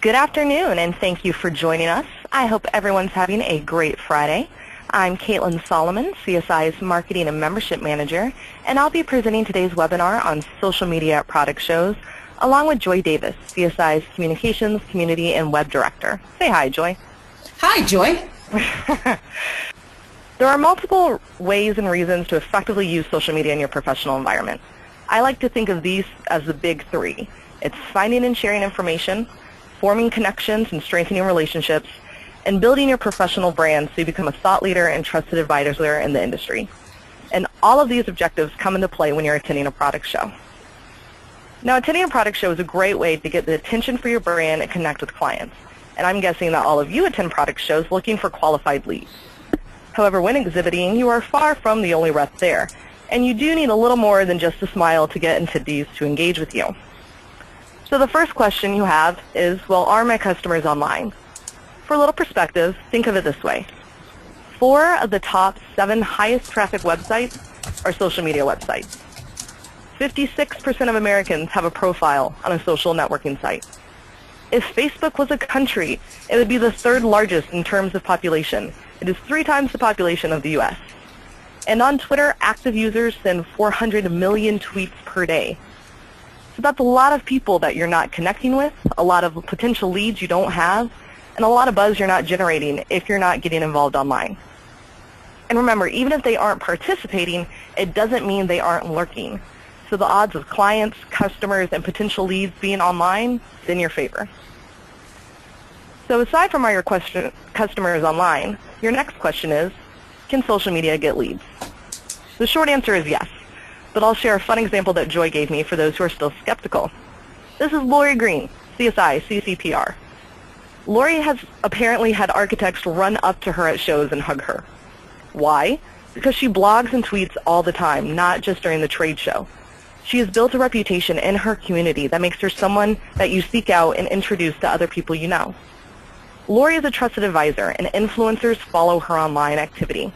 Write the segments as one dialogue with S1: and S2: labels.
S1: Good afternoon, and thank you for joining us. I hope everyone's having a great Friday. I'm Caitlin Solomon, CSI's Marketing and Membership Manager, and I'll be presenting today's webinar on social media at product shows, along with Joy Davis, CSI's Communications, Community, and Web Director. Say hi, Joy.
S2: Hi, Joy.
S1: There are multiple ways and reasons to effectively use social media in your professional environment. I like to think of these as the big three. It's finding and sharing information, forming connections and strengthening relationships, and building your professional brand so you become a thought leader and trusted advisor in the industry. And all of these objectives come into play when you're attending a product show. Now, attending a product show is a great way to get the attention for your brand and connect with clients. And I'm guessing that all of you attend product shows looking for qualified leads. However, when exhibiting, you are far from the only rep there, and you do need a little more than just a smile to get entities to engage with you. So the first question you have is, well, are my customers online? For a little perspective, think of it this way. 4 of the top 7 highest traffic websites are social media websites. 56% of Americans have a profile on a social networking site. If Facebook was a country, it would be the 3rd largest in terms of population. It is 3 times the population of the U.S. And on Twitter, active users send 400 million tweets per day. So that's a lot of people that you're not connecting with, a lot of potential leads you don't have, and a lot of buzz you're not generating if you're not getting involved online. And remember, even if they aren't participating, it doesn't mean they aren't lurking. So the odds of clients, customers, and potential leads being online is in your favor. So aside from are your customers online, your next question is, can social media get leads? The short answer is yes. But I'll share a fun example that Joy gave me for those who are still skeptical. This is Lori Green, CSI, CCPR. Lori has apparently had architects run up to her at shows and hug her. Why? Because she blogs and tweets all the time, not just during the trade show. She has built a reputation in her community that makes her someone that you seek out and introduce to other people you know. Lori is a trusted advisor, and influencers follow her online activity.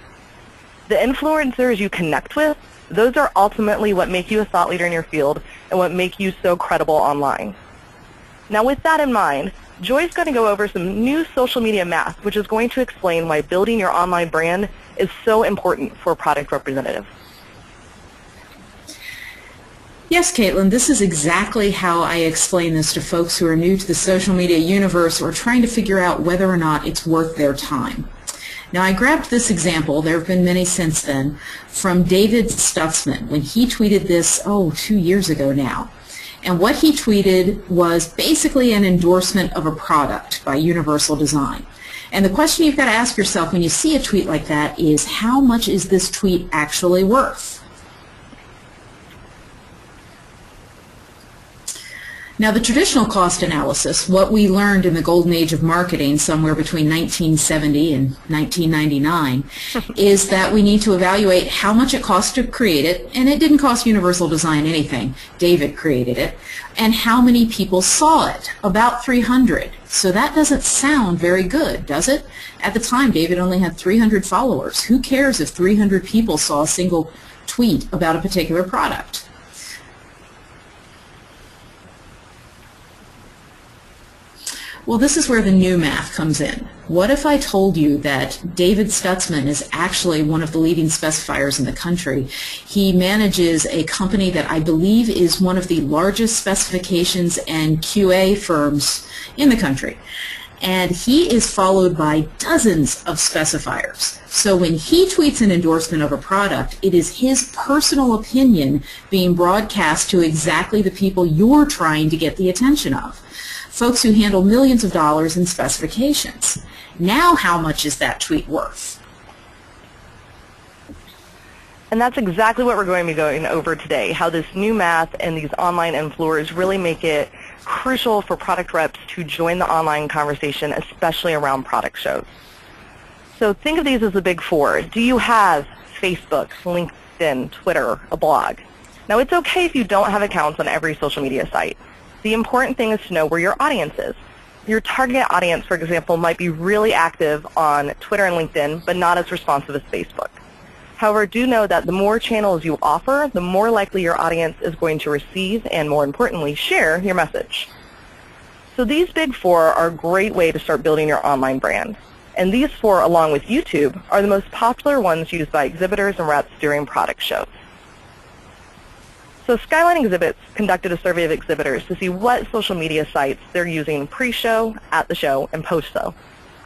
S1: The influencers you connect with, those are ultimately what make you a thought leader in your field and what make you so credible online. Now, with that in mind, Joy's going to go over some new social media math, which is going to explain why building your online brand is so important for a product representative.
S2: Yes, Caitlin, this is exactly how I explain this to folks who are new to the social media universe or trying to figure out whether or not it's worth their time. Now, I grabbed this example, there have been many since then, from David Stutzman when he tweeted this, 2 years ago now. And what he tweeted was basically an endorsement of a product by Universal Design. And the question you've got to ask yourself when you see a tweet like that is, how much is this tweet actually worth? Now, the traditional cost analysis, what we learned in the golden age of marketing somewhere between 1970 and 1999, is that we need to evaluate how much it cost to create it, and it didn't cost Universal Design anything. David created it. And how many people saw it? About 300. So that doesn't sound very good, does it? At the time, David only had 300 followers. Who cares if 300 people saw a single tweet about a particular product? Well, this is where the new math comes in. What if I told you that David Stutzman is actually one of the leading specifiers in the country? He manages a company that I believe is one of the largest specifications and QA firms in the country. And he is followed by dozens of specifiers. So when he tweets an endorsement of a product, it is his personal opinion being broadcast to exactly the people you're trying to get the attention of. Folks who handle millions of dollars in specifications. Now how much is that tweet worth?
S1: And that's exactly what we're going to be going over today, how this new math and these online influencers really make it crucial for product reps to join the online conversation, especially around product shows. So think of these as the big 4. Do you have Facebook, LinkedIn, Twitter, a blog? Now, it's okay if you don't have accounts on every social media site. The important thing is to know where your audience is. Your target audience, for example, might be really active on Twitter and LinkedIn, but not as responsive as Facebook. However, do know that the more channels you offer, the more likely your audience is going to receive and, more importantly, share your message. So these big four are a great way to start building your online brand. And these four, along with YouTube, are the most popular ones used by exhibitors and reps during product shows. So Skyline Exhibits conducted a survey of exhibitors to see what social media sites they're using pre-show, at the show, and post-show.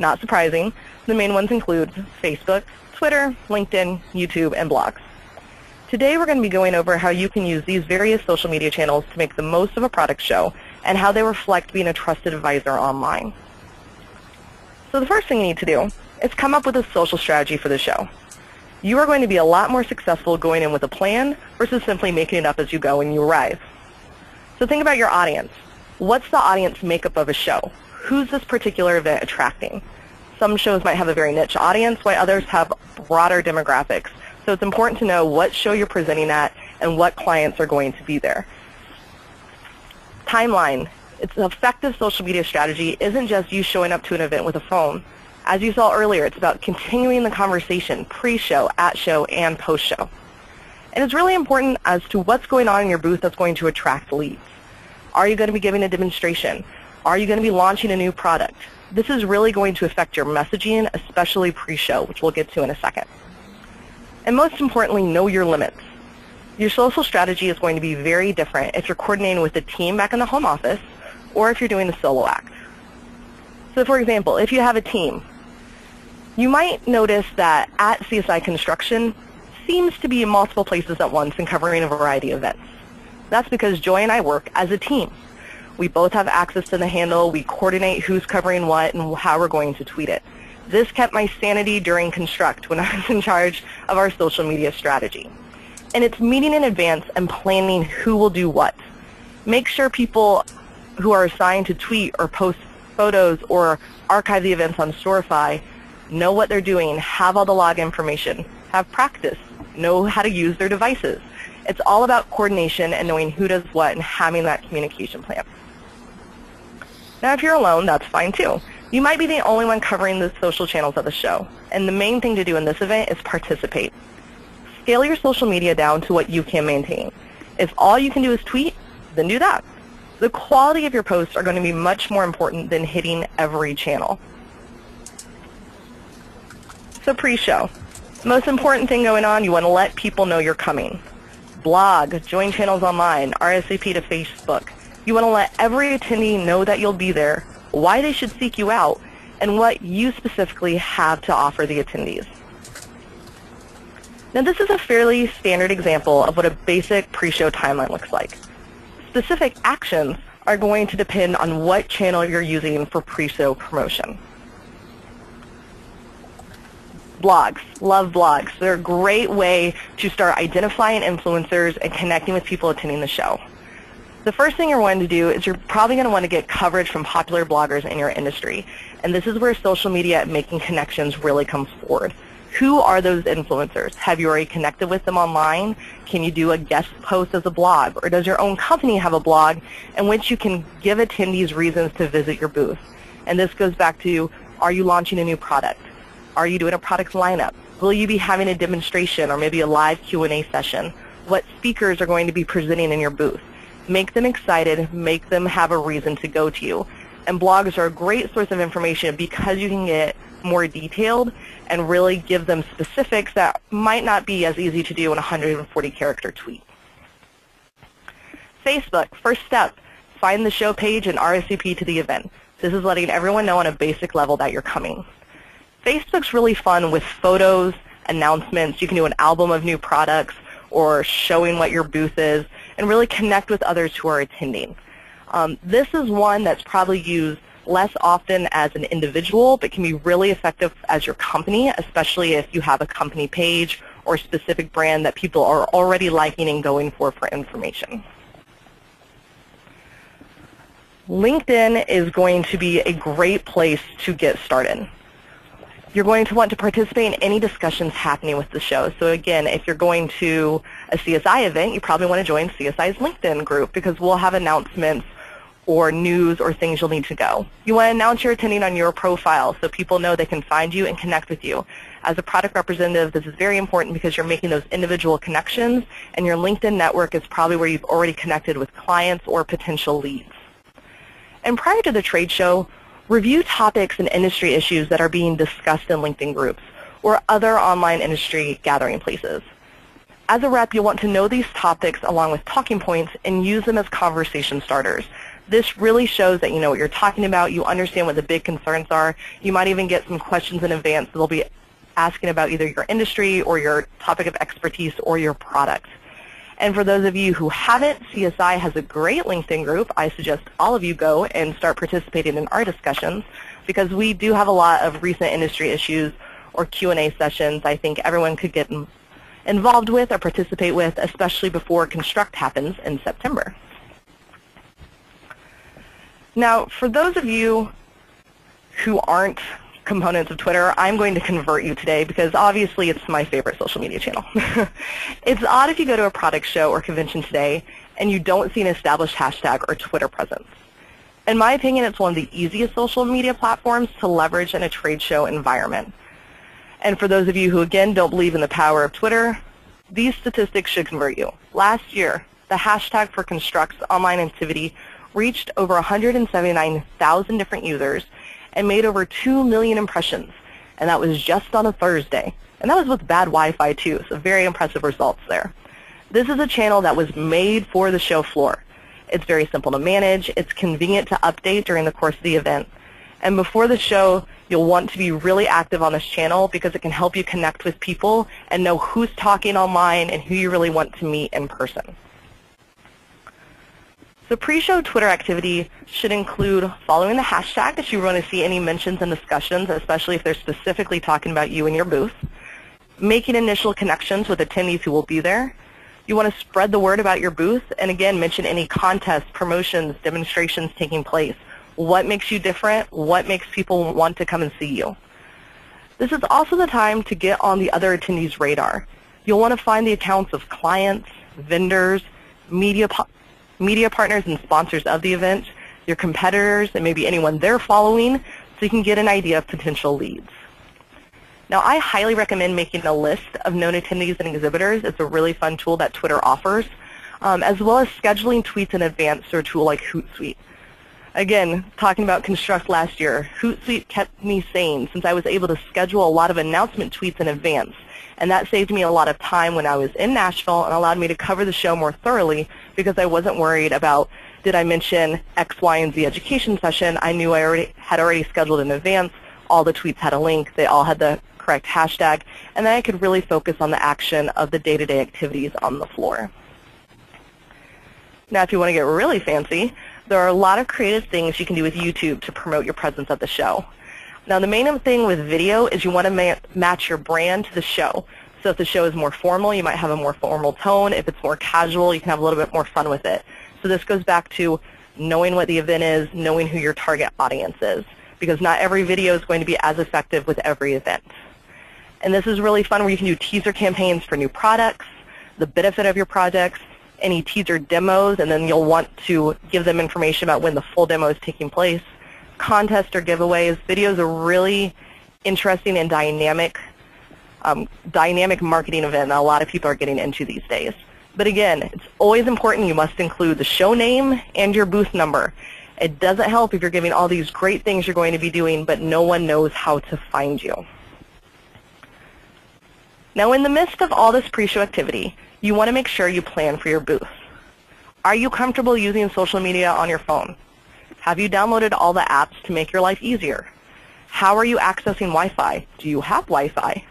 S1: Not surprising, the main ones include Facebook, Twitter, LinkedIn, YouTube, and blogs. Today we're going to be going over how you can use these various social media channels to make the most of a product show and how they reflect being a trusted advisor online. So the first thing you need to do is come up with a social strategy for the show. You are going to be a lot more successful going in with a plan versus simply making it up as you go when you arrive. So think about your audience. What's the audience makeup of a show? Who's this particular event attracting? Some shows might have a very niche audience, while others have broader demographics. So it's important to know what show you're presenting at and what clients are going to be there. Timeline. It's an effective social media strategy isn't just you showing up to an event with a phone. As you saw earlier, it's about continuing the conversation pre-show, at show, and post-show. And it's really important as to what's going on in your booth that's going to attract leads. Are you going to be giving a demonstration? Are you going to be launching a new product? This is really going to affect your messaging, especially pre-show, which we'll get to in a second. And most importantly, know your limits. Your social strategy is going to be very different if you're coordinating with a team back in the home office or if you're doing a solo act. So for example, if you have a team, you might notice that at CSIConstruction seems to be in multiple places at once and covering a variety of events. That's because Joy and I work as a team. We both have access to the handle, we coordinate who's covering what and how we're going to tweet it. This kept my sanity during Construct when I was in charge of our social media strategy. And it's meeting in advance and planning who will do what. Make sure people who are assigned to tweet or post photos or archive the events on Storify know what they're doing, have all the log information, have practice, know how to use their devices. It's all about coordination and knowing who does what and having that communication plan. Now if you're alone, that's fine too. You might be the only one covering the social channels of the show, and the main thing to do in this event is participate. Scale your social media down to what you can maintain. If all you can do is tweet, then do that. The quality of your posts are going to be much more important than hitting every channel. So pre-show. Most important thing going on, you want to let people know you're coming. Blog, join channels online, RSVP to Facebook. You want to let every attendee know that you'll be there, why they should seek you out, and what you specifically have to offer the attendees. Now this is a fairly standard example of what a basic pre-show timeline looks like. Specific actions are going to depend on what channel you're using for pre-show promotion. Blogs. Love blogs. They're a great way to start identifying influencers and connecting with people attending the show. The first thing you're going to do is you're probably going to want to get coverage from popular bloggers in your industry. And this is where social media and making connections really comes forward. Who are those influencers? Have you already connected with them online? Can you do a guest post as a blog? Or does your own company have a blog in which you can give attendees reasons to visit your booth? And this goes back to, are you launching a new product? Are you doing a product lineup? Will you be having a demonstration or maybe a live Q&A session? What speakers are going to be presenting in your booth? Make them excited, make them have a reason to go to you. And blogs are a great source of information because you can get more detailed and really give them specifics that might not be as easy to do in a 140-character tweet. Facebook, first step, find the show page and RSVP to the event. This is letting everyone know on a basic level that you're coming. Facebook's really fun with photos, announcements. You can do an album of new products or showing what your booth is and really connect with others who are attending. This is one that's probably used less often as an individual, but can be really effective as your company, especially if you have a company page or specific brand that people are already liking and going for information. LinkedIn is going to be a great place to get started. You're going to want to participate in any discussions happening with the show. So again, if you're going to a CSI event, you probably want to join CSI's LinkedIn group because we'll have announcements or news or things you'll need to go. You want to announce you're attending on your profile so people know they can find you and connect with you. As a product representative, this is very important because you're making those individual connections, and your LinkedIn network is probably where you've already connected with clients or potential leads. And prior to the trade show, review topics and industry issues that are being discussed in LinkedIn groups or other online industry gathering places. As a rep, you'll want to know these topics along with talking points and use them as conversation starters. This really shows that you know what you're talking about, you understand what the big concerns are. You might even get some questions in advance that they'll be asking about either your industry or your topic of expertise or your product. And for those of you who haven't, CSI has a great LinkedIn group. I suggest all of you go and start participating in our discussions because we do have a lot of recent industry issues or Q&A sessions I think everyone could get involved with or participate with, especially before Construct happens in September. Now, for those of you who aren't components of Twitter, I'm going to convert you today because obviously it's my favorite social media channel. It's odd if you go to a product show or convention today and you don't see an established hashtag or Twitter presence. In my opinion, it's one of the easiest social media platforms to leverage in a trade show environment. And for those of you who, again, don't believe in the power of Twitter, these statistics should convert you. Last year, the hashtag for Construct's online activity reached over 179,000 different users and made over 2 million impressions. And that was just on a Thursday. And that was with bad Wi-Fi too, so very impressive results there. This is a channel that was made for the show floor. It's very simple to manage. It's convenient to update during the course of the event. And before the show, you'll want to be really active on this channel because it can help you connect with people and know who's talking online and who you really want to meet in person. So pre-show Twitter activity should include following the hashtag if you want to see any mentions and discussions, especially if they're specifically talking about you and your booth, making initial connections with attendees who will be there. You want to spread the word about your booth and again mention any contests, promotions, demonstrations taking place. What makes you different? What makes people want to come and see you? This is also the time to get on the other attendees' radar. You'll want to find the accounts of clients, vendors, media partners and sponsors of the event, your competitors, and maybe anyone they're following so you can get an idea of potential leads. Now, I highly recommend making a list of known attendees and exhibitors. It's a really fun tool that Twitter offers, as well as scheduling tweets in advance through a tool like Hootsuite. Again, talking about Construct last year, Hootsuite kept me sane since I was able to schedule a lot of announcement tweets in advance. And that saved me a lot of time when I was in Nashville and allowed me to cover the show more thoroughly because I wasn't worried about, did I mention X, Y, and Z education session? I knew I had already scheduled in advance. All the tweets had a link. They all had the correct hashtag. And then I could really focus on the action of the day-to-day activities on the floor. Now, if you want to get really fancy, there are a lot of creative things you can do with YouTube to promote your presence at the show. Now, the main thing with video is you want to match your brand to the show. So if the show is more formal, you might have a more formal tone. If it's more casual, you can have a little bit more fun with it. So this goes back to knowing what the event is, knowing who your target audience is, because not every video is going to be as effective with every event. And this is really fun where you can do teaser campaigns for new products, the benefit of your products, any teaser demos, and then you'll want to give them information about when the full demo is taking place. Contests or giveaways. Videos are really interesting and dynamic marketing event that a lot of people are getting into these days. But again, it's always important you must include the show name and your booth number. It doesn't help if you're giving all these great things you're going to be doing, but no one knows how to find you. Now, in the midst of all this pre-show activity, you want to make sure you plan for your booth. Are you comfortable using social media on your phone? Have you downloaded all the apps to make your life easier? How are you accessing Wi-Fi? Do you have Wi-Fi?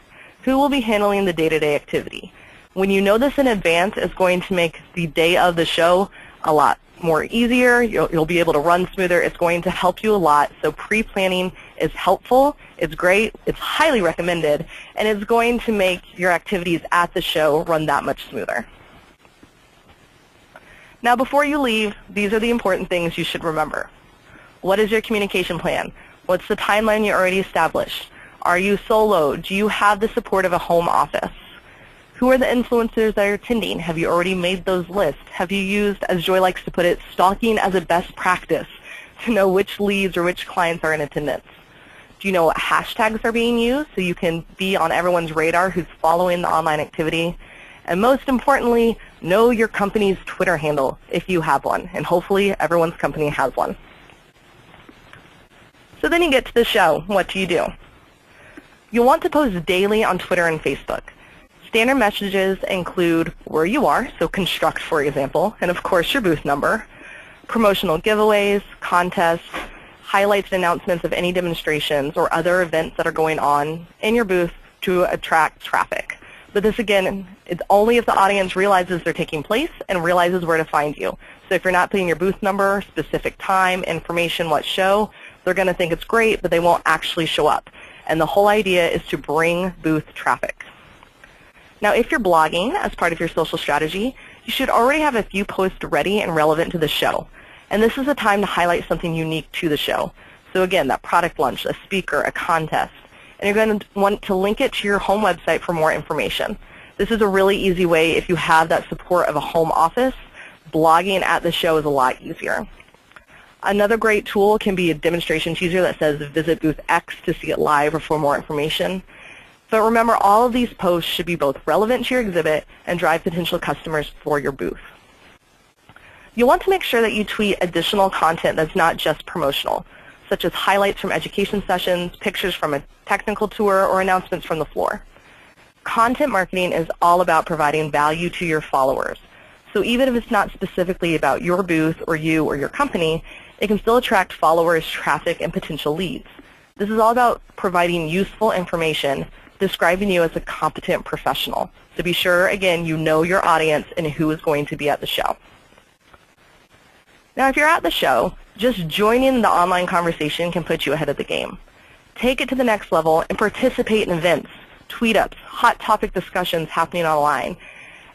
S1: Who will be handling the day-to-day activity? When you know this in advance, it's going to make the day of the show a lot more easier. You'll be able to run smoother. It's going to help you a lot. So pre-planning is helpful. It's great. It's highly recommended. And it's going to make your activities at the show run that much smoother. Now, before you leave, these are the important things you should remember. What is your communication plan? What's the timeline you already established? Are you solo? Do you have the support of a home office? Who are the influencers that are attending? Have you already made those lists? Have you used, as Joy likes to put it, stalking as a best practice to know which leads or which clients are in attendance? Do you know what hashtags are being used so you can be on everyone's radar who's following the online activity? And most importantly, know your company's Twitter handle if you have one, and hopefully everyone's company has one. So then you get to the show. What do? You'll want to post daily on Twitter and Facebook. Standard messages include where you are, so construct, for example, and of course your booth number, promotional giveaways, contests, highlights and announcements of any demonstrations or other events that are going on in your booth to attract traffic. But this, again, it's only if the audience realizes they're taking place and realizes where to find you. So if you're not putting your booth number, specific time, information, what show, they're going to think it's great, but they won't actually show up. And the whole idea is to bring booth traffic. Now, if you're blogging as part of your social strategy, you should already have a few posts ready and relevant to the show. And this is a time to highlight something unique to the show. So again, that product launch, a speaker, a contest. And you're going to want to link it to your home website for more information. This is a really easy way if you have that support of a home office. Blogging at the show is a lot easier. Another great tool can be a demonstration teaser that says visit booth X to see it live or for more information. But remember, all of these posts should be both relevant to your exhibit and drive potential customers for your booth. You'll want to make sure that you tweet additional content that's not just promotional, such as highlights from education sessions, pictures from a technical tour, or announcements from the floor. Content marketing is all about providing value to your followers. So even if it's not specifically about your booth or you or your company, it can still attract followers, traffic, and potential leads. This is all about providing useful information, describing you as a competent professional. So be sure, again, you know your audience and who is going to be at the show. Now, if you're at the show, just joining the online conversation can put you ahead of the game. Take it to the next level and participate in events, tweet-ups, hot topic discussions happening online.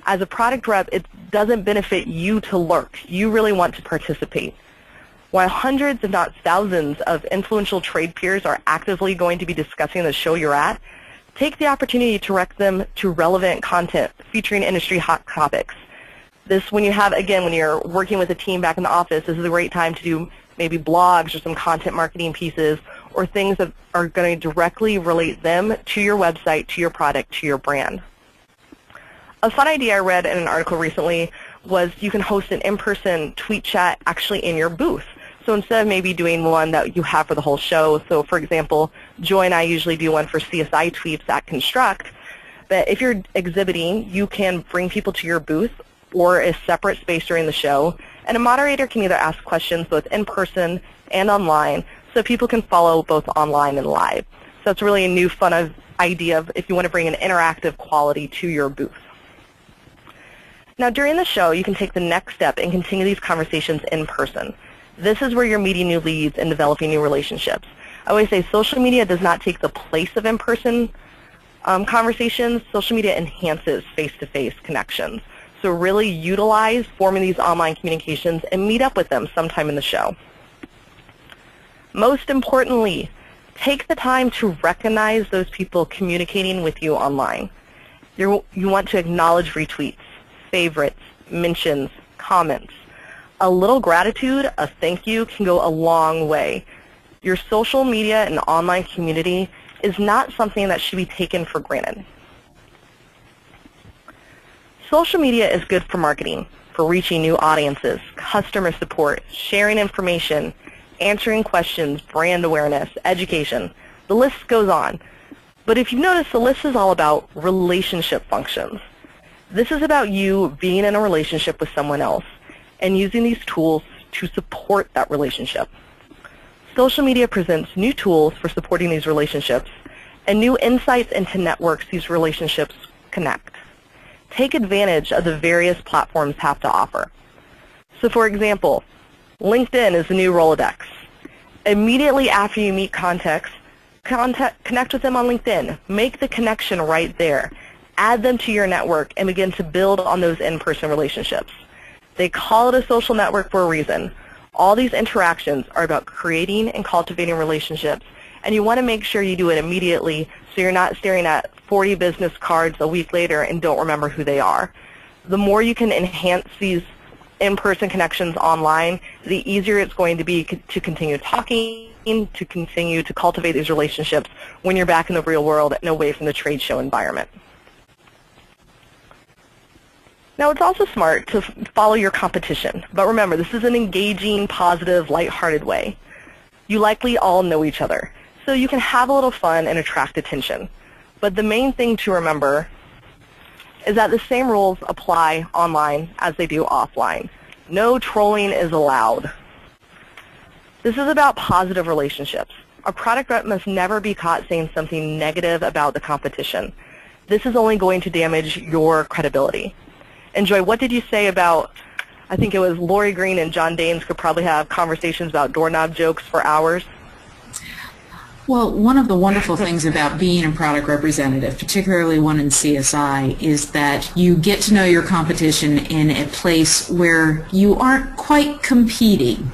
S1: As a product rep, it doesn't benefit you to lurk. You really want to participate. While hundreds, if not thousands, of influential trade peers are actively going to be discussing the show you're at, take the opportunity to direct them to relevant content featuring industry hot topics. This, when you're working with a team back in the office, this is a great time to do maybe blogs or some content marketing pieces or things that are going to directly relate them to your website, to your product, to your brand. A fun idea I read in an article recently was you can host an in-person tweet chat actually in your booth. So instead of maybe doing one that you have for the whole show, so for example, Joy and I usually do one for CSI tweets at Construct, but if you're exhibiting, you can bring people to your booth or a separate space during the show, and a moderator can either ask questions both in person and online, so people can follow both online and live. So it's really a new fun idea of if you want to bring an interactive quality to your booth. Now during the show, you can take the next step and continue these conversations in person. This is where you're meeting new leads and developing new relationships. I always say social media does not take the place of in-person conversations. Social media enhances face-to-face connections. So really utilize forming these online communications and meet up with them sometime in the show. Most importantly, take the time to recognize those people communicating with you online. You want to acknowledge retweets, favorites, mentions, comments. A little gratitude, a thank you, can go a long way. Your social media and online community is not something that should be taken for granted. Social media is good for marketing, for reaching new audiences, customer support, sharing information, answering questions, brand awareness, education. The list goes on. But if you notice, the list is all about relationship functions. This is about you being in a relationship with someone else and using these tools to support that relationship. Social media presents new tools for supporting these relationships and new insights into networks these relationships connect. Take advantage of the various platforms have to offer. So for example, LinkedIn is the new Rolodex. Immediately after you meet connect with them on LinkedIn. Make the connection right there. Add them to your network and begin to build on those in-person relationships. They call it a social network for a reason. All these interactions are about creating and cultivating relationships, and you want to make sure you do it immediately so you're not staring at 40 business cards a week later and don't remember who they are. The more you can enhance these in-person connections online, the easier it's going to be to continue talking, to continue to cultivate these relationships when you're back in the real world and away from the trade show environment. Now, it's also smart to follow your competition, but remember, this is an engaging, positive, lighthearted way. You likely all know each other, so you can have a little fun and attract attention. But the main thing to remember is that the same rules apply online as they do offline. No trolling is allowed. This is about positive relationships. A product rep must never be caught saying something negative about the competition. This is only going to damage your credibility. And Joy, what did you say about, I think it was Lori Green and John Danes could probably have conversations about doorknob jokes for hours?
S2: Well, one of the wonderful things about being a product representative, particularly one in CSI, is that you get to know your competition in a place where you aren't quite competing.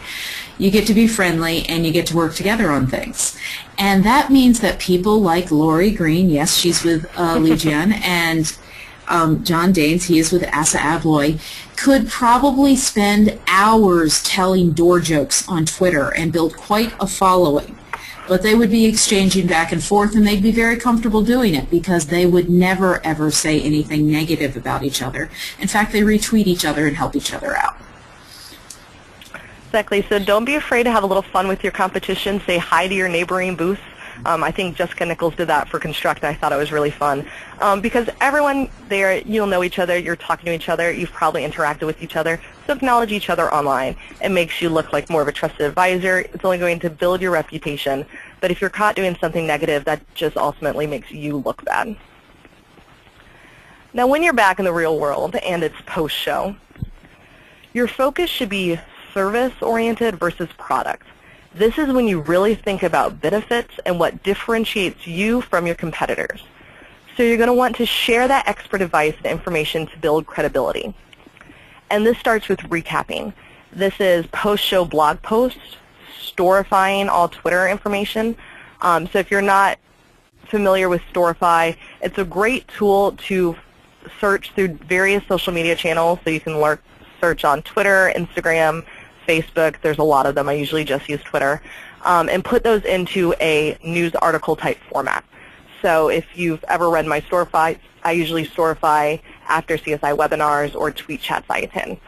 S2: You get to be friendly and you get to work together on things. And that means that people like Lori Green, yes, she's with Legion, and John Danes, he is with Assa Abloy, could probably spend hours telling door jokes on Twitter and build quite a following. But they would be exchanging back and forth, and they'd be very comfortable doing it because they would never, ever say anything negative about each other. In fact, they retweet each other and help each other out.
S1: Exactly. So don't be afraid to have a little fun with your competition. Say hi to your neighboring booths. I think Jessica Nichols did that for Construct. I thought it was really fun because everyone there, you'll know each other, you're talking to each other, you've probably interacted with each other, so acknowledge each other online. It makes you look like more of a trusted advisor. It's only going to build your reputation, but if you're caught doing something negative, that just ultimately makes you look bad. Now when you're back in the real world and it's post-show, your focus should be service-oriented versus product. This is when you really think about benefits and what differentiates you from your competitors. So you're going to want to share that expert advice and information to build credibility. And this starts with recapping. This is post-show blog posts, storifying all Twitter information. So if you're not familiar with Storify, it's a great tool to search through various social media channels. So you can search on Twitter, Instagram, Facebook, there's a lot of them, I usually just use Twitter, and put those into a news article type format. So if you've ever read my Storify, I usually Storify after CSI webinars or tweet chats I attend.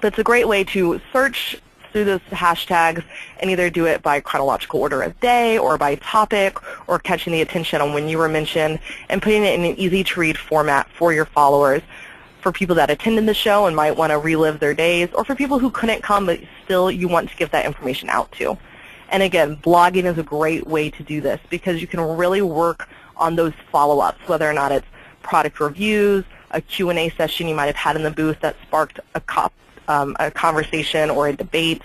S1: But it's a great way to search through those hashtags and either do it by chronological order of day or by topic or catching the attention on when you were mentioned and putting it in an easy to read format for your followers, for people that attended the show and might want to relive their days, or for people who couldn't come but still you want to give that information out to. And again, blogging is a great way to do this because you can really work on those follow-ups, whether or not it's product reviews, a Q&A session you might have had in the booth that sparked a conversation or a debate,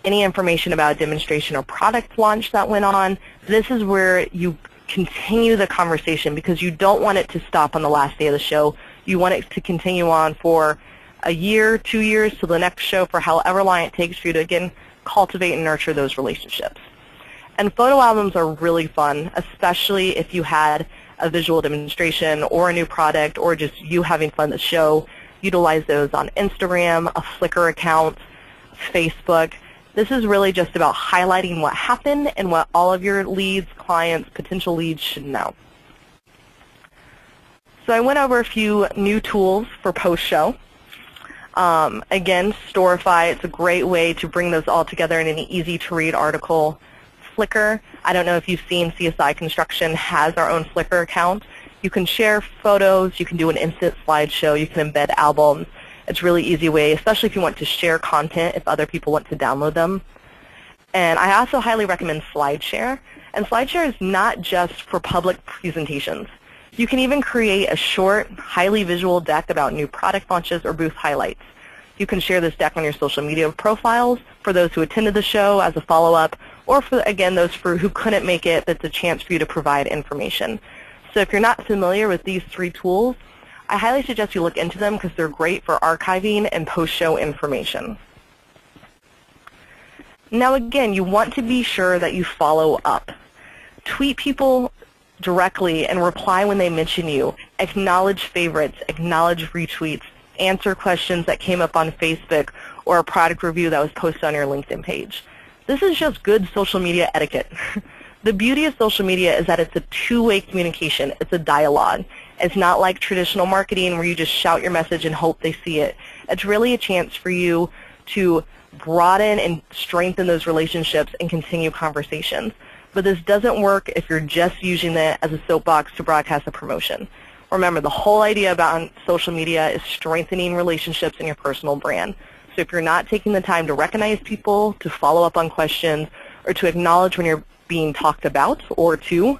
S1: any information about a demonstration or product launch that went on. This is where you continue the conversation because you don't want it to stop on the last day of the show. You want it to continue on for a year, 2 years, to the next show, for however long it takes for you to, again, cultivate and nurture those relationships. And photo albums are really fun, especially if you had a visual demonstration or a new product or just you having fun at the show. Utilize those on Instagram, a Flickr account, Facebook. This is really just about highlighting what happened and what all of your leads, clients, potential leads should know. So I went over a few new tools for post-show. Again, Storify, it's a great way to bring those all together in an easy-to-read article. Flickr, I don't know if you've seen CSIConstruction has our own Flickr account. You can share photos, you can do an instant slideshow, you can embed albums. It's a really easy way, especially if you want to share content, if other people want to download them. And I also highly recommend SlideShare. And SlideShare is not just for public presentations. You can even create a short, highly visual deck about new product launches or booth highlights. You can share this deck on your social media profiles for those who attended the show as a follow-up, or for, again, those who couldn't make it, that's a chance for you to provide information. So if you're not familiar with these 3 tools, I highly suggest you look into them because they're great for archiving and post-show information. Now again, you want to be sure that you follow up. Tweet people directly and reply when they mention you. Acknowledge favorites, acknowledge retweets, answer questions that came up on Facebook or a product review that was posted on your LinkedIn page. This is just good social media etiquette. The beauty of social media is that it's a two-way communication. It's a dialogue. It's not like traditional marketing where you just shout your message and hope they see it. It's really a chance for you to broaden and strengthen those relationships and continue conversations. But this doesn't work if you're just using it as a soapbox to broadcast a promotion. Remember, the whole idea about social media is strengthening relationships in your personal brand. So if you're not taking the time to recognize people, to follow up on questions, or to acknowledge when you're being talked about or to,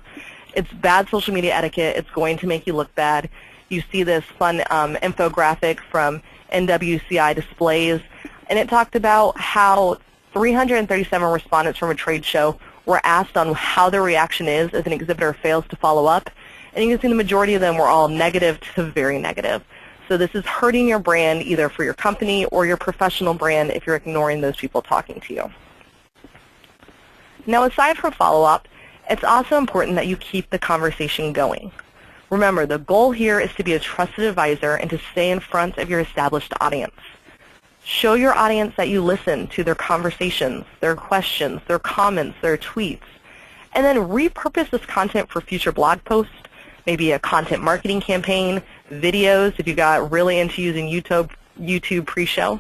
S1: it's bad social media etiquette. It's going to make you look bad. You see this fun infographic from NWCI Displays, and it talked about how 337 respondents from a trade show were asked on how their reaction is if an exhibitor fails to follow up, and you can see the majority of them were all negative to very negative. So this is hurting your brand either for your company or your professional brand if you're ignoring those people talking to you. Now, aside from follow-up, it's also important that you keep the conversation going. Remember, the goal here is to be a trusted advisor and to stay in front of your established audience. Show your audience that you listen to their conversations, their questions, their comments, their tweets, and then repurpose this content for future blog posts, maybe a content marketing campaign, videos if you got really into using YouTube pre-show.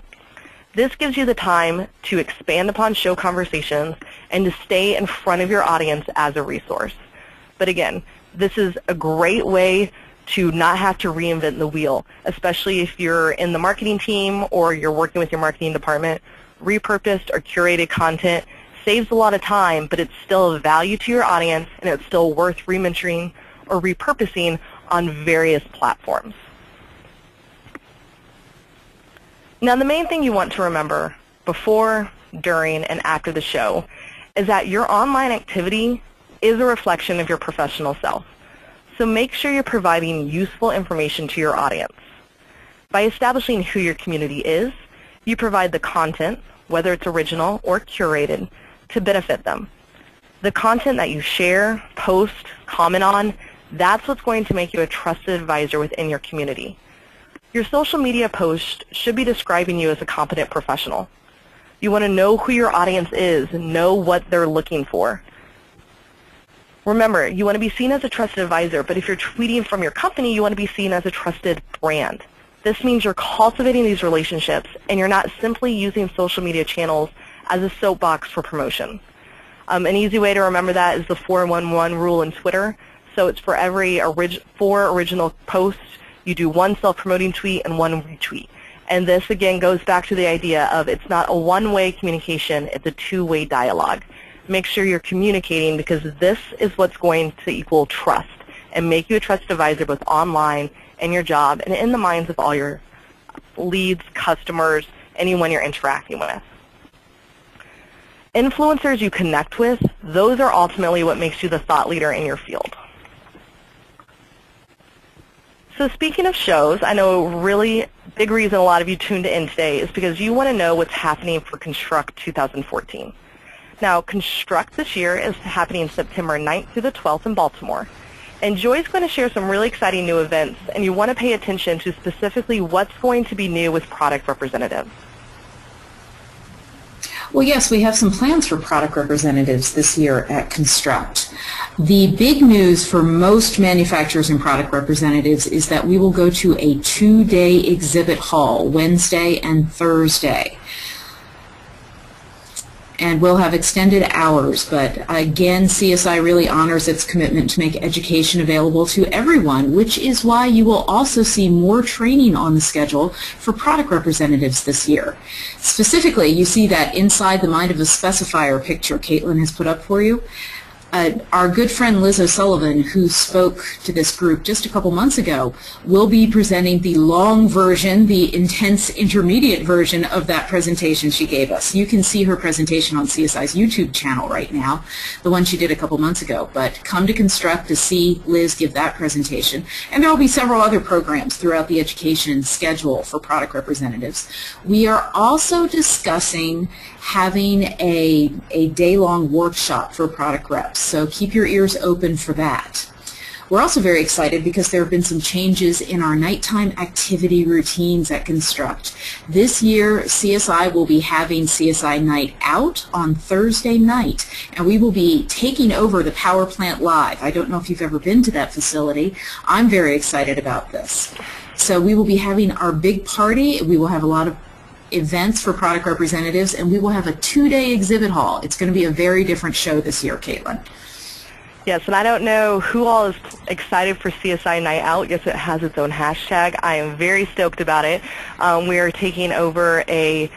S1: This gives you the time to expand upon show conversations and to stay in front of your audience as a resource. But again, this is a great way to not have to reinvent the wheel, especially if you're in the marketing team or you're working with your marketing department. Repurposed or curated content saves a lot of time, but it's still of value to your audience, and it's still worth rementoring or repurposing on various platforms. Now, the main thing you want to remember before, during, and after the show is that your online activity is a reflection of your professional self. So make sure you're providing useful information to your audience. By establishing who your community is, you provide the content, whether it's original or curated, to benefit them. The content that you share, post, comment on, that's what's going to make you a trusted advisor within your community. Your social media post should be describing you as a competent professional. You want to know who your audience is and know what they're looking for. Remember, you want to be seen as a trusted advisor, but if you're tweeting from your company, you want to be seen as a trusted brand. This means you're cultivating these relationships, and you're not simply using social media channels as a soapbox for promotion. An easy way to remember that is the 4-1-1 rule in Twitter. So it's for every 4 original posts, you do 1 self-promoting tweet and 1 retweet. And this, again, goes back to the idea of it's not a one-way communication, it's a two-way dialogue. Make sure you're communicating, because this is what's going to equal trust and make you a trusted advisor both online, in your job, and in the minds of all your leads, customers, anyone you're interacting with. Influencers you connect with, those are ultimately what makes you the thought leader in your field. So speaking of shows, I know a really big reason a lot of you tuned in today is because you want to know what's happening for Construct 2014. Now, Construct this year is happening September 9th through the 12th in Baltimore. And Joy's going to share some really exciting new events, and you want to pay attention to specifically what's going to be new with product representatives.
S2: Well, yes, we have some plans for product representatives this year at Construct. The big news for most manufacturers and product representatives is that we will go to a 2-day exhibit hall, Wednesday and Thursday. And we'll have extended hours, but again, CSI really honors its commitment to make education available to everyone, which is why you will also see more training on the schedule for product representatives this year. Specifically, you see that inside the mind of a specifier picture Caitlin has put up for you. Our good friend Liz O'Sullivan, who spoke to this group just a couple months ago, will be presenting the long version, the intense intermediate version of that presentation she gave us. You can see her presentation on CSI's YouTube channel right now, the one she did a couple months ago. But come to Construct to see Liz give that presentation. And there will be several other programs throughout the education schedule for product representatives. We are also discussing having a day-long workshop for product reps, so keep your ears open for that. We're also very excited because there have been some changes in our nighttime activity routines at Construct. This year, CSI will be having CSI Night Out on Thursday night, and we will be taking over the power plant live. I don't know if you've ever been to that facility. I'm very excited about this. So we will be having our big party. We will have a lot of events for product representatives, and we will have a 2-day exhibit hall. It's going to be a very different show this year, Caitlin.
S1: Yes, and I don't know who all is excited for CSI Night Out. Yes, it has its own hashtag. I am very stoked about it. We are taking over a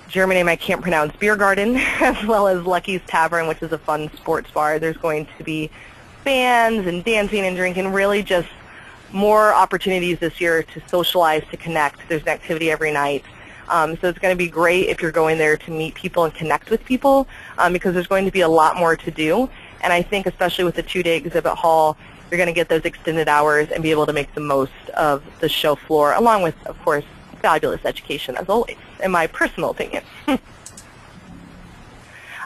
S1: German name I can't pronounce, beer garden, as well as Lucky's Tavern, which is a fun sports bar. There's going to be bands and dancing and drinking, really just more opportunities this year to socialize, to connect. There's an activity every night. So it's going to be great if you're going there to meet people and connect with people, because there's going to be a lot more to do. And I think especially with the 2-day exhibit hall, you're going to get those extended hours and be able to make the most of the show floor, along with, of course, fabulous education, as always, in my personal opinion.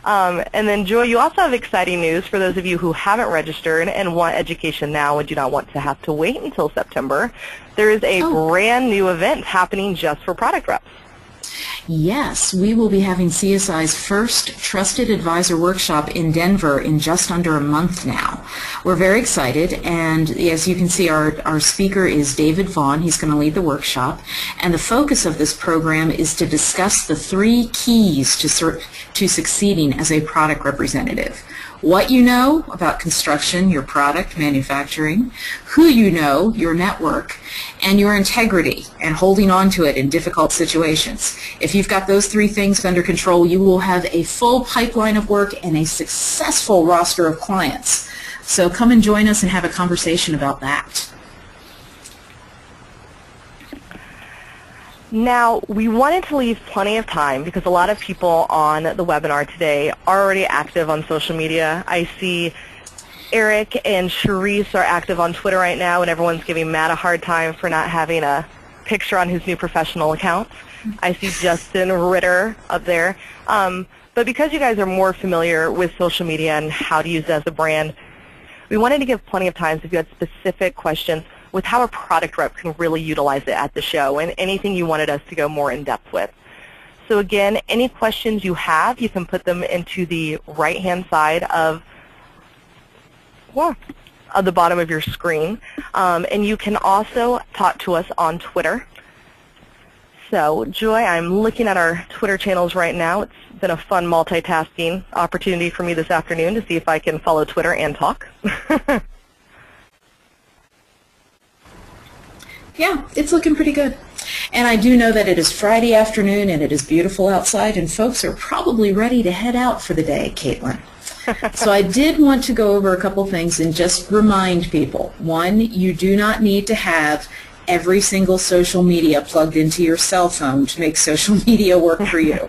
S1: And then, Joy, you also have exciting news for those of you who haven't registered and want education now and do not want to have to wait until September. There is a brand new event happening just for product reps.
S2: Yes, we will be having CSI's first Trusted Advisor Workshop in Denver in just under a month now. We're very excited, and as you can see, our speaker is David Vaughn. He's going to lead the workshop, and the focus of this program is to discuss the 3 keys to succeeding as a product representative. What you know about construction, your product, manufacturing, who you know, your network, and your integrity and holding on to it in difficult situations. If you've got those 3 things under control, you will have a full pipeline of work and a successful roster of clients. So come and join us and have a conversation about that.
S1: Now, we wanted to leave plenty of time because a lot of people on the webinar today are already active on social media. I see Eric and Charisse are active on Twitter right now, and everyone's giving Matt a hard time for not having a picture on his new professional account. I see Justin Ritter up there. But because you guys are more familiar with social media and how to use it as a brand, we wanted to give plenty of time so if you had specific questions with how a product rep can really utilize it at the show and anything you wanted us to go more in depth with. So again, any questions you have, you can put them into the right-hand side of the bottom of your screen. And you can also talk to us on Twitter. So Joy, I'm looking at our Twitter channels right now. It's been a fun multitasking opportunity for me this afternoon to see if I can follow Twitter and talk.
S2: Yeah, it's looking pretty good. And I do know that it is Friday afternoon and it is beautiful outside and folks are probably ready to head out for the day, Caitlin. So I did want to go over a couple things and just remind people. One, you do not need to have every single social media plugged into your cell phone to make social media work for you.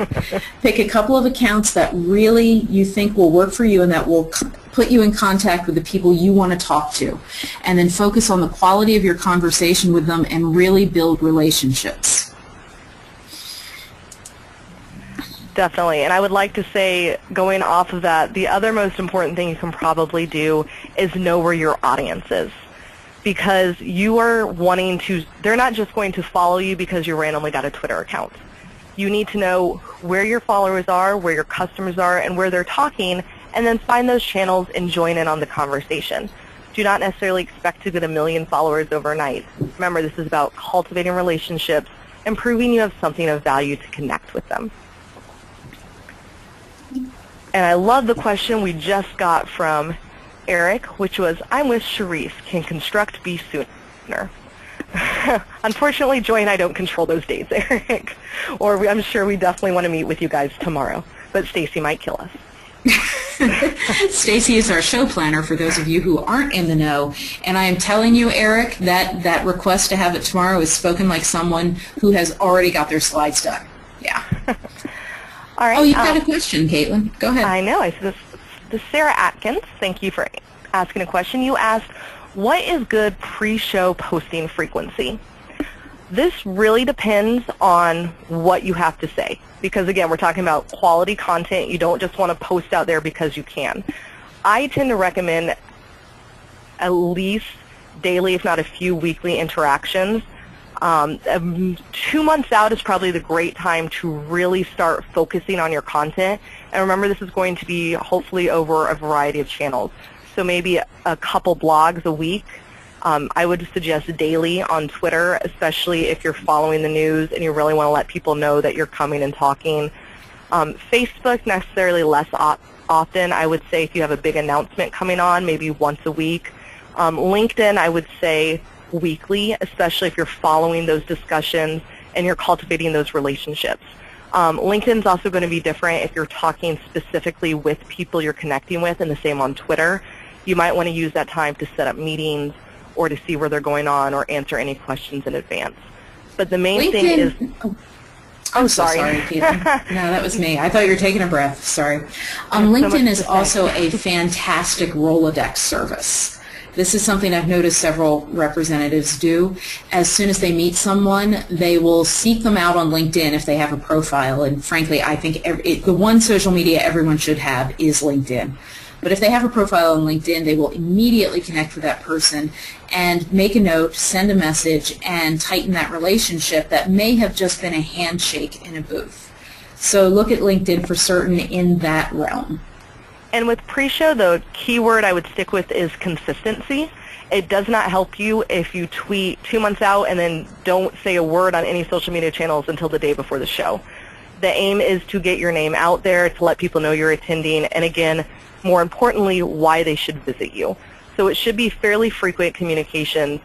S2: Pick a couple of accounts that really you think will work for you and that will put you in contact with the people you want to talk to, and then focus on the quality of your conversation with them and really build relationships.
S1: Definitely, and I would like to say, going off of that, the other most important thing you can probably do is know where your audience is, because you are wanting to, they're not just going to follow you because you randomly got a Twitter account. You need to know where your followers are, where your customers are, and where they're talking, and then find those channels and join in on the conversation. Do not necessarily expect to get 1 million followers overnight. Remember, this is about cultivating relationships and proving you have something of value to connect with them. And I love the question we just got from Eric, which was, I'm with Charisse. Can construct be sooner? Unfortunately, Joy and I don't control those dates, Eric. Or I'm sure we definitely want to meet with you guys tomorrow. But Stacy might kill us.
S2: Stacy is our show planner for those of you who aren't in the know, and I am telling you, Eric, that request to have it tomorrow is spoken like someone who has already got their slides done. Yeah.
S1: All right.
S2: Oh, you've got a question, Caitlin. Go ahead.
S1: I know. I see this Sarah Atkins. Thank you for asking a question. You asked, what is good pre-show posting frequency? This really depends on what you have to say. Because again, we're talking about quality content. You don't just want to post out there because you can. I tend to recommend at least daily, if not a few weekly interactions. 2 months out is probably the great time to really start focusing on your content. And remember, this is going to be hopefully over a variety of channels. So maybe a couple blogs a week, I would suggest daily on Twitter, especially if you're following the news and you really want to let people know that you're coming and talking. Facebook, necessarily less often. I would say if you have a big announcement coming on, maybe once a week. LinkedIn, I would say weekly, especially if you're following those discussions and you're cultivating those relationships. LinkedIn's also going to be different if you're talking specifically with people you're connecting with, and the same on Twitter. You might want to use that time to set up meetings or to see where they're going on or answer any questions in advance. But the main thing is...
S2: I'm sorry, Peter. No, that was me. I thought you were taking a breath. Sorry. LinkedIn is also a fantastic Rolodex service. This is something I've noticed several representatives do. As soon as they meet someone, they will seek them out on LinkedIn if they have a profile. And frankly, I think the one social media everyone should have is LinkedIn. But if they have a profile on LinkedIn, they will immediately connect with that person and make a note, send a message, and tighten that relationship that may have just been a handshake in a booth. So look at LinkedIn for certain in that realm.
S1: And with pre-show, the keyword I would stick with is consistency. It does not help you if you tweet 2 months out and then don't say a word on any social media channels until the day before the show. The aim is to get your name out there, to let people know you're attending, and again, more importantly, why they should visit you. So it should be fairly frequent communication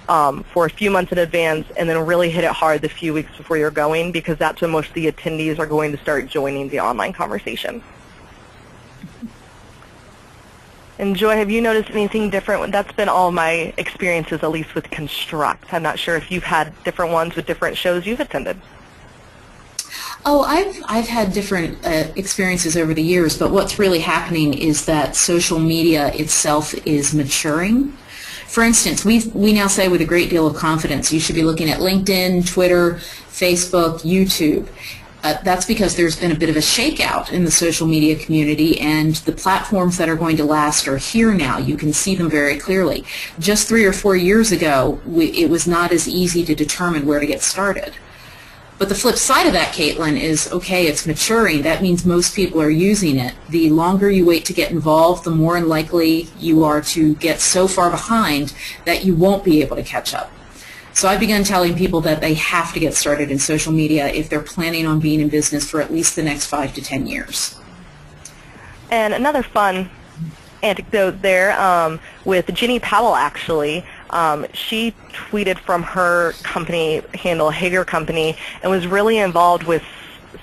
S1: for a few months in advance, and then really hit it hard the few weeks before you're going, because that's when most of the attendees are going to start joining the online conversation. And Joy, have you noticed anything different? That's been all my experiences, at least with Construct. I'm not sure if you've had different ones with different shows you've attended.
S2: Oh, I've had different experiences over the years, but what's really happening is that social media itself is maturing. For instance, we now say with a great deal of confidence, you should be looking at LinkedIn, Twitter, Facebook, YouTube. That's because there's been a bit of a shakeout in the social media community, and the platforms that are going to last are here now. You can see them very clearly. Just 3 or 4 years ago, it was not as easy to determine where to get started. But the flip side of that, Caitlin, is, okay, it's maturing. That means most people are using it. The longer you wait to get involved, the more likely you are to get so far behind that you won't be able to catch up. So I've begun telling people that they have to get started in social media if they're planning on being in business for at least the next 5 to 10 years. And
S1: another fun anecdote there with Ginny Powell, actually. She tweeted from her company handle, Hager Company, and was really involved with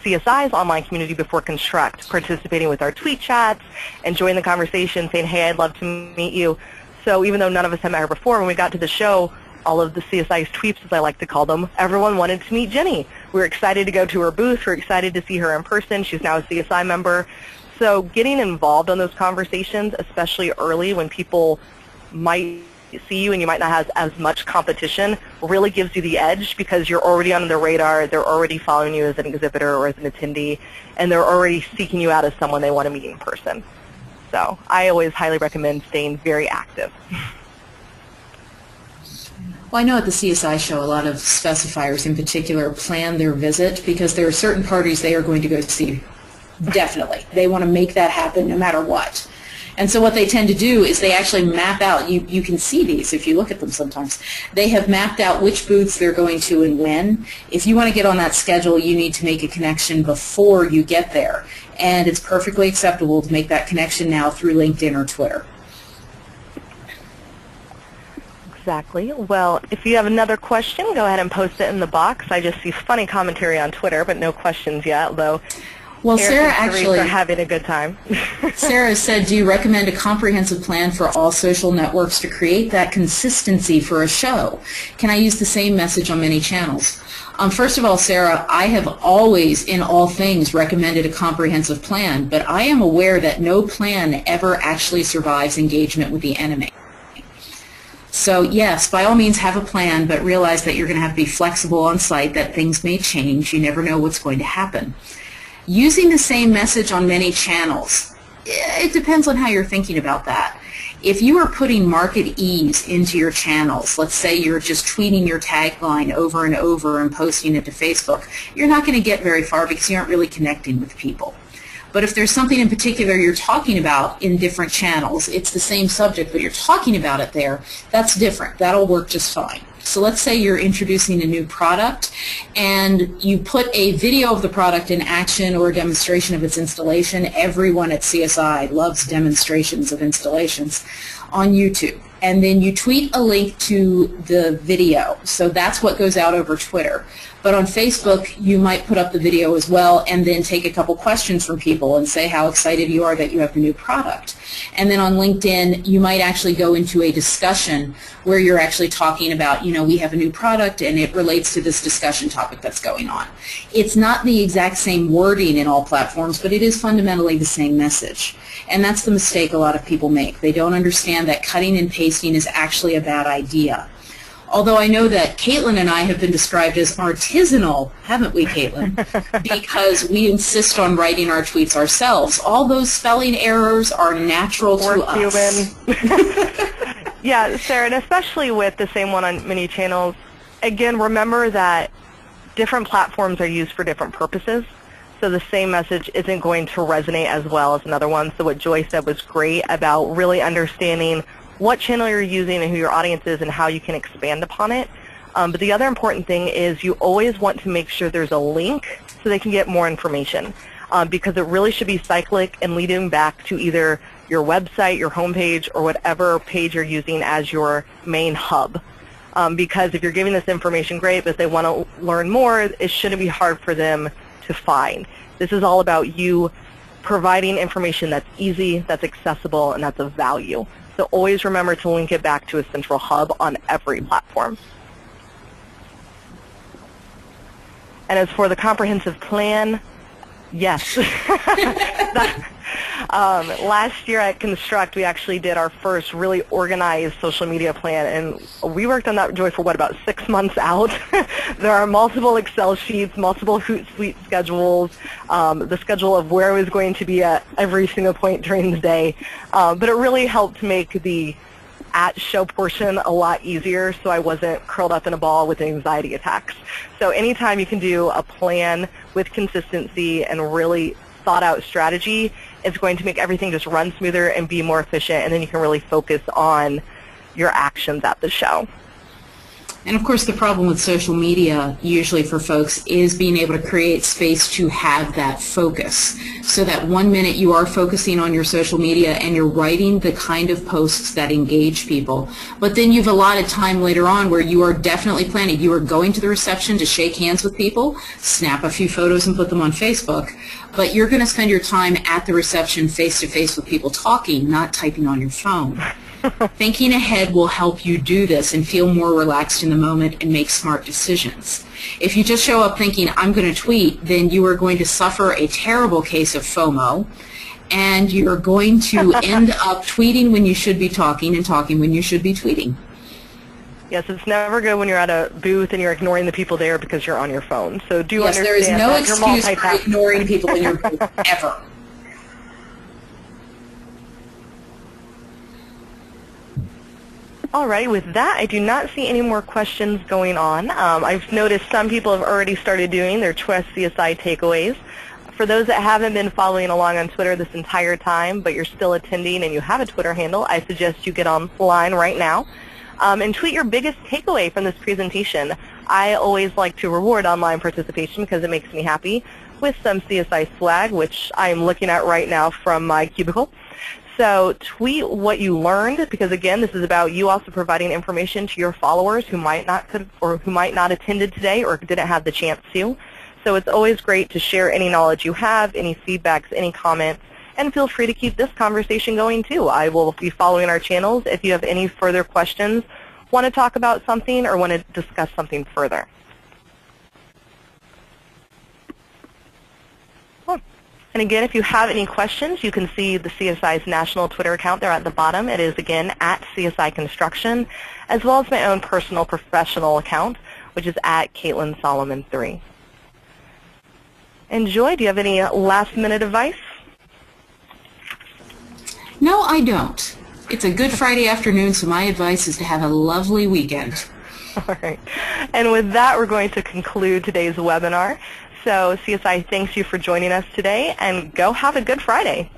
S1: CSI's online community before Construct, participating with our tweet chats and joining the conversation, saying, hey, I'd love to meet you. So even though none of us had met her before, when we got to the show, all of the CSI's tweeps, as I like to call them, everyone wanted to meet Jenny. We were excited to go to her booth. We're excited to see her in person. She's now a CSI member. So getting involved in those conversations, especially early when people might see you and you might not have as much competition, really gives you the edge, because you're already on their radar. They're already following you as an exhibitor or as an attendee, and they're already seeking you out as someone they want to meet in person. So I always highly recommend staying very active.
S2: Well, I know at the CSI show a lot of specifiers in particular plan their visit because there are certain parties they are going to go see. Definitely. They want to make that happen no matter what. And so what they tend to do is they actually map out, you can see these if you look at them sometimes, they have mapped out which booths they're going to and when. If you want to get on that schedule, you need to make a connection before you get there. And it's perfectly acceptable to make that connection now through LinkedIn or Twitter.
S1: Exactly. Well, if you have another question, go ahead and post it in the box. I just see funny commentary on Twitter, but no questions yet, although
S2: well,
S1: Eric
S2: Sarah
S1: and Therese
S2: actually
S1: are having a good time.
S2: Sarah said, do you recommend a comprehensive plan for all social networks to create that consistency for a show? Can I use the same message on many channels? First of all, Sarah, I have always, in all things, recommended a comprehensive plan, but I am aware that no plan ever actually survives engagement with the enemy. So yes, by all means have a plan, but realize that you're going to have to be flexible on site, that things may change. You never know what's going to happen. Using the same message on many channels, it depends on how you're thinking about that. If you are putting market ease into your channels, let's say you're just tweeting your tagline over and over and posting it to Facebook, you're not going to get very far because you aren't really connecting with people. But if there's something in particular you're talking about in different channels, it's the same subject, but you're talking about it there, that's different. That'll work just fine. So let's say you're introducing a new product and you put a video of the product in action or a demonstration of its installation. Everyone at CSI loves demonstrations of installations on YouTube. And then you tweet a link to the video. So that's what goes out over Twitter. But on Facebook, you might put up the video as well and then take a couple questions from people and say how excited you are that you have the new product. And then on LinkedIn, you might actually go into a discussion where you're actually talking about, you know, we have a new product and it relates to this discussion topic that's going on. It's not the exact same wording in all platforms, but it is fundamentally the same message. And that's the mistake a lot of people make. They don't understand that cutting and pasting is actually a bad idea. Although I know that Caitlin and I have been described as artisanal, haven't we, Caitlin? Because we insist on writing our tweets ourselves. All those spelling errors are natural to us.
S1: Yeah, Sarah, and especially with the same one on many channels, again, remember that different platforms are used for different purposes. So the same message isn't going to resonate as well as another one. So what Joy said was great about really understanding what channel you're using and who your audience is and how you can expand upon it. But the other important thing is you always want to make sure there's a link so they can get more information, because it really should be cyclic and leading back to either your website, your homepage, or whatever page you're using as your main hub. Because if you're giving this information, great, but if they want to learn more, it shouldn't be hard for them to find. This is all about you providing information that's easy, that's accessible, and that's of value. So always remember to link it back to a central hub on every platform. And as for the comprehensive plan, yes. Last year at Construct, we actually did our first really organized social media plan, and we worked on that, Joy, for what, about 6 months out? There are multiple Excel sheets, multiple Hootsuite schedules, the schedule of where I was going to be at every single point during the day. But it really helped make the at-show portion a lot easier, so I wasn't curled up in a ball with anxiety attacks. So anytime you can do a plan with consistency and really thought-out strategy, it's going to make everything just run smoother and be more efficient, and then you can really focus on your actions at the show.
S2: And of course, the problem with social media, usually for folks, is being able to create space to have that focus. So that 1 minute you are focusing on your social media and you're writing the kind of posts that engage people. But then you've allotted time later on where you are definitely planning. You are going to the reception to shake hands with people, snap a few photos and put them on Facebook. But you're going to spend your time at the reception face-to-face with people talking, not typing on your phone. Thinking ahead will help you do this and feel more relaxed in the moment and make smart decisions. If you just show up thinking, I'm going to tweet, then you are going to suffer a terrible case of FOMO, and you're going to end up tweeting when you should be talking and talking when you should be tweeting.
S1: Yes, it's never good when you're at a booth and you're ignoring the people there because you're on your phone. So do
S2: yes,
S1: understand
S2: there is no
S1: that
S2: excuse
S1: you're
S2: for ignoring people in your booth, ever.
S1: All right, with that, I do not see any more questions going on. I've noticed some people have already started doing their Trust CSI takeaways. For those that haven't been following along on Twitter this entire time, but you're still attending and you have a Twitter handle, I suggest you get online right now and tweet your biggest takeaway from this presentation. I always like to reward online participation because it makes me happy with some CSI swag, which I'm looking at right now from my cubicle. So tweet what you learned, because again, this is about you also providing information to your followers who might not attended today or didn't have the chance to. So it's always great to share any knowledge you have, any feedbacks, any comments, and feel free to keep this conversation going too. I will be following our channels if you have any further questions, want to talk about something, or want to discuss something further. And again, if you have any questions, you can see the CSI's national Twitter account there at the bottom. It is, again, at CSIConstruction, as well as my own personal professional account, which is at Caitlin Solomon 3. And Joy, do you have any last-minute advice?
S2: No, I don't. It's a good Friday afternoon, so my advice is to have a lovely weekend.
S1: All right. And with that, we're going to conclude today's webinar. So CSI thanks you for joining us today, and go have a good Friday.